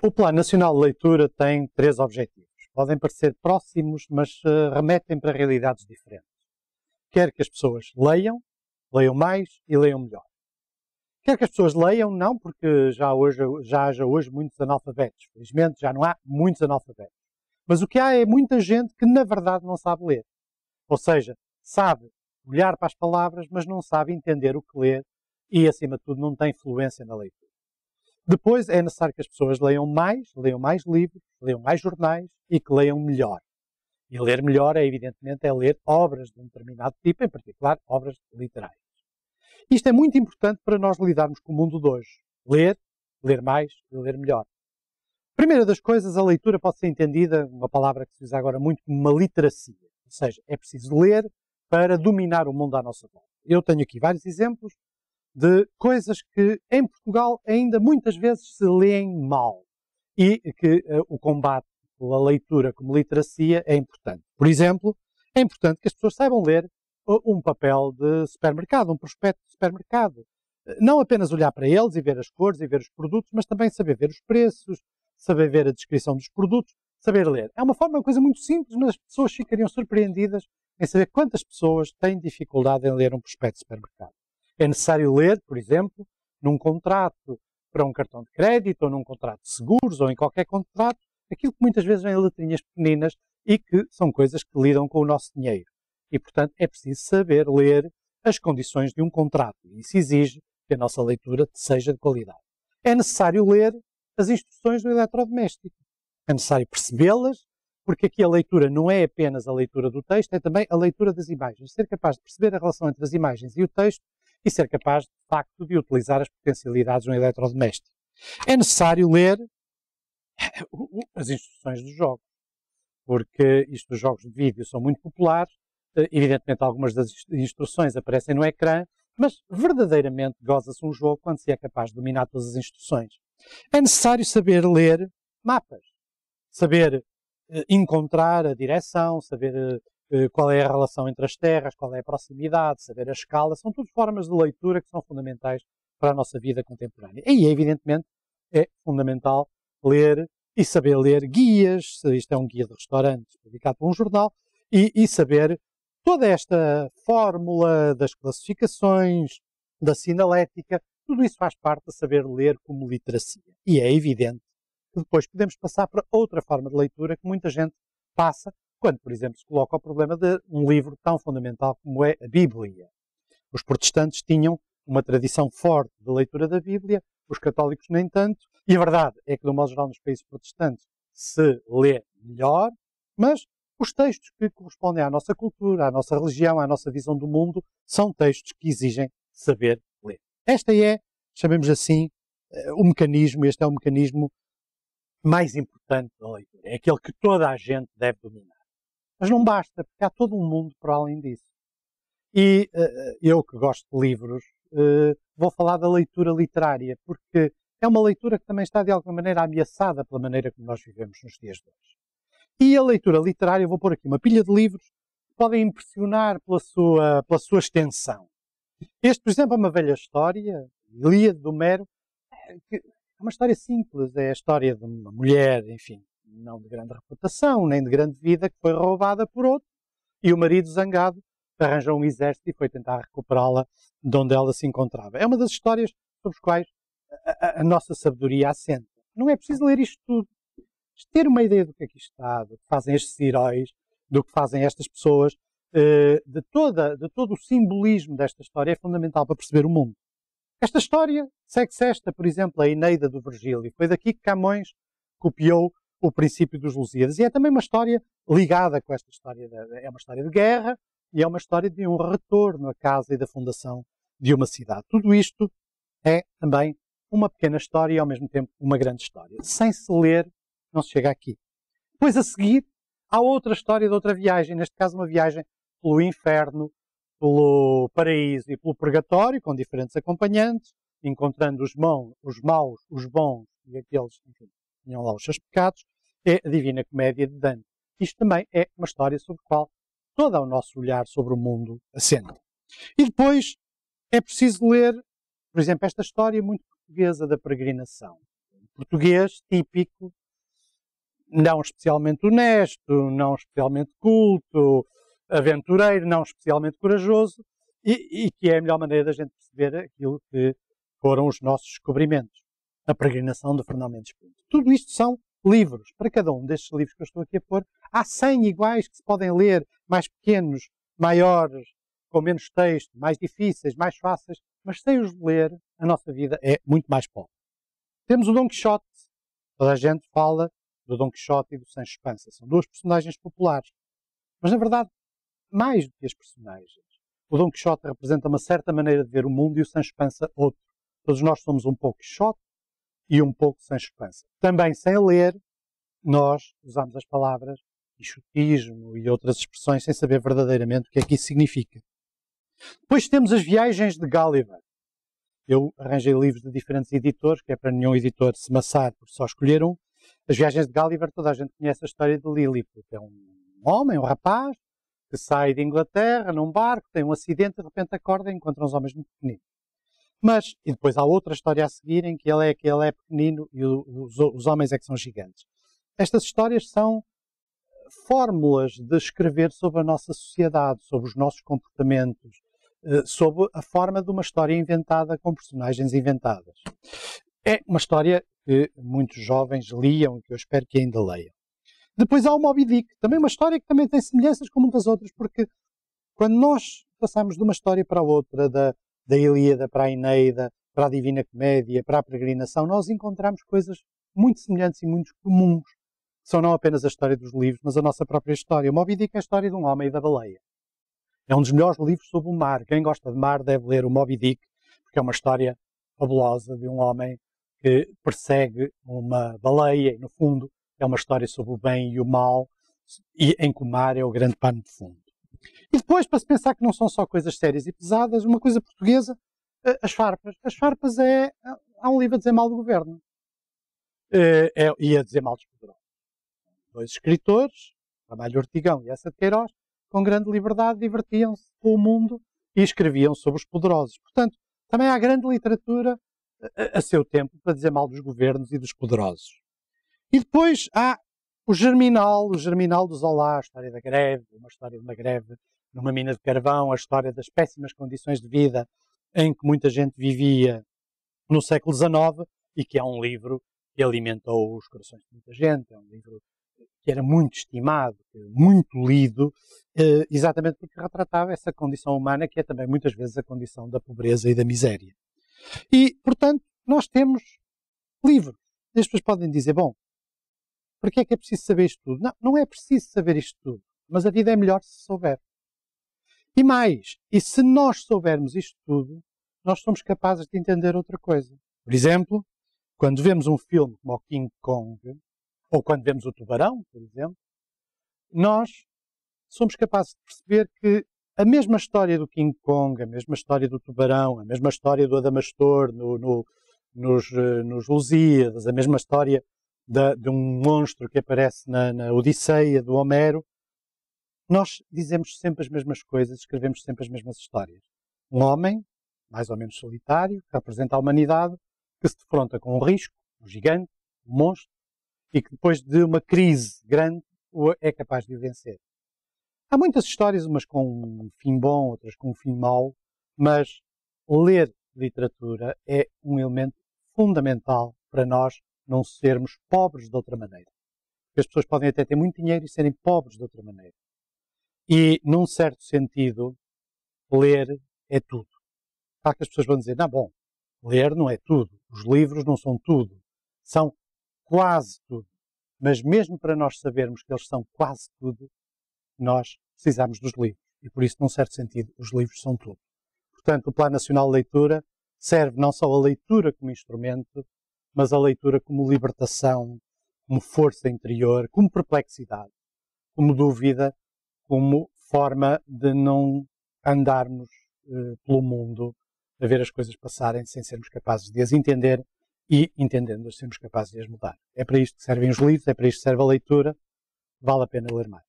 O Plano Nacional de Leitura tem três objetivos. Podem parecer próximos, mas remetem para realidades diferentes. Quer que as pessoas leiam, leiam mais e leiam melhor. Quer que as pessoas leiam, não porque já haja hoje muitos analfabetos. Felizmente já não há muitos analfabetos. Mas o que há é muita gente que na verdade não sabe ler. Ou seja, sabe olhar para as palavras, mas não sabe entender o que lê e, acima de tudo, não tem fluência na leitura. Depois é necessário que as pessoas leiam mais livros, leiam mais jornais e que leiam melhor. E ler melhor, evidentemente, é ler obras de um determinado tipo, em particular obras literárias. Isto é muito importante para nós lidarmos com o mundo de hoje. Ler mais e ler melhor. Primeira das coisas, a leitura pode ser entendida, uma palavra que se usa agora muito, como uma literacia. Ou seja, é preciso ler para dominar o mundo à nossa volta. Eu tenho aqui vários exemplos de coisas que em Portugal ainda muitas vezes se leem mal e que o combate pela leitura como literacia é importante. Por exemplo, é importante que as pessoas saibam ler um papel de supermercado, um prospecto de supermercado. Não apenas olhar para eles e ver as cores e ver os produtos, mas também saber ver os preços, saber ver a descrição dos produtos, saber ler. É uma coisa muito simples, mas as pessoas ficariam surpreendidas em saber quantas pessoas têm dificuldade em ler um prospecto de supermercado. É necessário ler, por exemplo, num contrato para um cartão de crédito, ou num contrato de seguros, ou em qualquer contrato, aquilo que muitas vezes vem em letrinhas pequeninas e que são coisas que lidam com o nosso dinheiro. E, portanto, é preciso saber ler as condições de um contrato. E isso exige que a nossa leitura seja de qualidade. É necessário ler as instruções do eletrodoméstico. É necessário percebê-las, porque aqui a leitura não é apenas a leitura do texto, é também a leitura das imagens. Ser capaz de perceber a relação entre as imagens e o texto e ser capaz, de facto, de utilizar as potencialidades de um eletrodoméstico. É necessário ler as instruções dos jogos, porque os jogos de vídeo são muito populares, evidentemente algumas das instruções aparecem no ecrã, mas verdadeiramente goza-se um jogo quando se é capaz de dominar todas as instruções. É necessário saber ler mapas, saber encontrar a direção, saber qual é a relação entre as terras, qual é a proximidade, saber a escala, são tudo formas de leitura que são fundamentais para a nossa vida contemporânea. E, evidentemente, é fundamental ler e saber ler guias, isto é um guia de restaurantes publicado por um jornal, e saber toda esta fórmula das classificações, da sinalética, tudo isso faz parte de saber ler como literacia. E é evidente que depois podemos passar para outra forma de leitura que muita gente passa quando, por exemplo, se coloca o problema de um livro tão fundamental como é a Bíblia. Os protestantes tinham uma tradição forte de leitura da Bíblia, os católicos nem tanto, e a verdade é que, de um modo geral, nos países protestantes se lê melhor, mas os textos que correspondem à nossa cultura, à nossa religião, à nossa visão do mundo, são textos que exigem saber ler. Esta é, chamemos assim, este é o mecanismo mais importante da leitura. É aquele que toda a gente deve dominar. Mas não basta, porque há todo um mundo para além disso. E eu que gosto de livros, vou falar da leitura literária, porque é uma leitura que também está de alguma maneira ameaçada pela maneira como nós vivemos nos dias de hoje. E a leitura literária, vou pôr aqui uma pilha de livros que podem impressionar pela sua extensão. Este, por exemplo, é uma velha história, Ilíada de Homero, que é uma história simples, é a história de uma mulher, enfim, não de grande reputação, nem de grande vida, que foi roubada por outro, e o marido, zangado, arranjou um exército e foi tentar recuperá-la de onde ela se encontrava. É uma das histórias sobre as quais a nossa sabedoria assenta. Não é preciso ler isto tudo. Ter uma ideia do que aqui está, do que fazem estes heróis, do que fazem estas pessoas, de todo o simbolismo desta história é fundamental para perceber o mundo. Esta história segue-se esta, por exemplo, a Eneida do Virgílio. Foi daqui que Camões copiou o princípio dos Lusíadas. E é também uma história ligada com esta história. É uma história de guerra e é uma história de um retorno à casa e da fundação de uma cidade. Tudo isto é também uma pequena história e, ao mesmo tempo, uma grande história. Sem se ler, não se chega aqui. Depois, a seguir, há outra história de outra viagem. Neste caso, uma viagem pelo inferno, pelo paraíso e pelo purgatório, com diferentes acompanhantes, encontrando os maus, os bons e aqueles que tinham lá os seus pecados. É a Divina Comédia de Dante. Isto também é uma história sobre a qual todo o nosso olhar sobre o mundo assenta. E depois é preciso ler, por exemplo, esta história muito portuguesa da peregrinação. português típico, não especialmente honesto, não especialmente culto, aventureiro, não especialmente corajoso, e que é a melhor maneira da gente perceber aquilo que foram os nossos descobrimentos. A Peregrinação de Fernão Mendes Pinto. Tudo isto são livros. Para cada um destes livros que eu estou aqui a pôr, há 100 iguais que se podem ler, mais pequenos, maiores, com menos texto, mais difíceis, mais fáceis, mas sem os ler, a nossa vida é muito mais pobre. Temos o Dom Quixote. Toda a gente fala do Dom Quixote e do Sancho Panza. São duas personagens populares. Mas, na verdade, mais do que as personagens, o Dom Quixote representa uma certa maneira de ver o mundo e o Sancho Panza outro. Todos nós somos um pouco Quixote e um pouco Sancho Panza. Também, sem ler, nós usamos as palavras quixotismo e outras expressões sem saber verdadeiramente o que é que isso significa. Depois temos as Viagens de Gulliver. Eu arranjei livros de diferentes editores, que é para nenhum editor se maçar por só escolher um. As Viagens de Gulliver, toda a gente conhece a história de Lilliput. É um homem, um rapaz, que sai de Inglaterra num barco, tem um acidente, de repente acorda e encontra uns homens muito pequeninos. Mas, e depois há outra história a seguir em que ele é pequenino e os homens é que são gigantes. Estas histórias são fórmulas de escrever sobre a nossa sociedade, sobre os nossos comportamentos, sobre a forma de uma história inventada com personagens inventadas. É uma história que muitos jovens liam e que eu espero que ainda leiam. Depois há o Moby Dick, também uma história que também tem semelhanças com muitas outras, porque quando nós passamos de uma história para a outra, da Ilíada para a Eneida, para a Divina Comédia, para a Peregrinação, nós encontramos coisas muito semelhantes e muito comuns, que são não apenas a história dos livros, mas a nossa própria história. O Moby Dick é a história de um homem e da baleia. É um dos melhores livros sobre o mar. Quem gosta de mar deve ler o Moby Dick, porque é uma história fabulosa de um homem que persegue uma baleia e, no fundo, é uma história sobre o bem e o mal, e em que o mar é o grande pano de fundo. E depois, para se pensar que não são só coisas sérias e pesadas, uma coisa portuguesa, as farpas. As farpas há um livro a dizer mal do governo. E a dizer mal dos poderosos. Dois escritores, Ramalho Ortigão e Essa de Queiroz, com grande liberdade, divertiam-se pelo mundo e escreviam sobre os poderosos. Portanto, também há grande literatura a seu tempo para dizer mal dos governos e dos poderosos. E depois há o Germinal do Zola, a história da greve, uma história de uma greve numa mina de carvão, a história das péssimas condições de vida em que muita gente vivia no século XIX e que é um livro que alimentou os corações de muita gente, é um livro que era muito estimado, muito lido, exatamente porque retratava essa condição humana que é também muitas vezes a condição da pobreza e da miséria. E, portanto, nós temos livros. E as pessoas podem dizer, bom, para que é preciso saber isto tudo? Não, não é preciso saber isto tudo, mas a vida é melhor se souber. E mais, e se nós soubermos isto tudo, nós somos capazes de entender outra coisa. Por exemplo, quando vemos um filme como o King Kong, ou quando vemos o Tubarão, por exemplo, nós somos capazes de perceber que a mesma história do King Kong, a mesma história do Tubarão, a mesma história do Adamastor nos Lusíadas, a mesma história de um monstro que aparece na Odisseia do Homero, nós dizemos sempre as mesmas coisas, escrevemos sempre as mesmas histórias. Um homem, mais ou menos solitário, que representa a humanidade, que se defronta com um risco, um gigante, um monstro, e que depois de uma crise grande é capaz de o vencer. Há muitas histórias, umas com um fim bom, outras com um fim mau, mas ler literatura é um elemento fundamental para nós não sermos pobres de outra maneira. Porque as pessoas podem até ter muito dinheiro e serem pobres de outra maneira. E, num certo sentido, ler é tudo. Claro que as pessoas vão dizer, não, bom, ler não é tudo. Os livros não são tudo. São quase tudo. Mas mesmo para nós sabermos que eles são quase tudo, nós precisamos dos livros. E por isso, num certo sentido, os livros são tudo. Portanto, o Plano Nacional de Leitura serve não só a leitura como instrumento, mas a leitura como libertação, como força interior, como perplexidade, como dúvida, como forma de não andarmos pelo mundo a ver as coisas passarem sem sermos capazes de as entender e, entendendo-as, sermos capazes de as mudar. É para isto que servem os livros, é para isto que serve a leitura, vale a pena ler mais.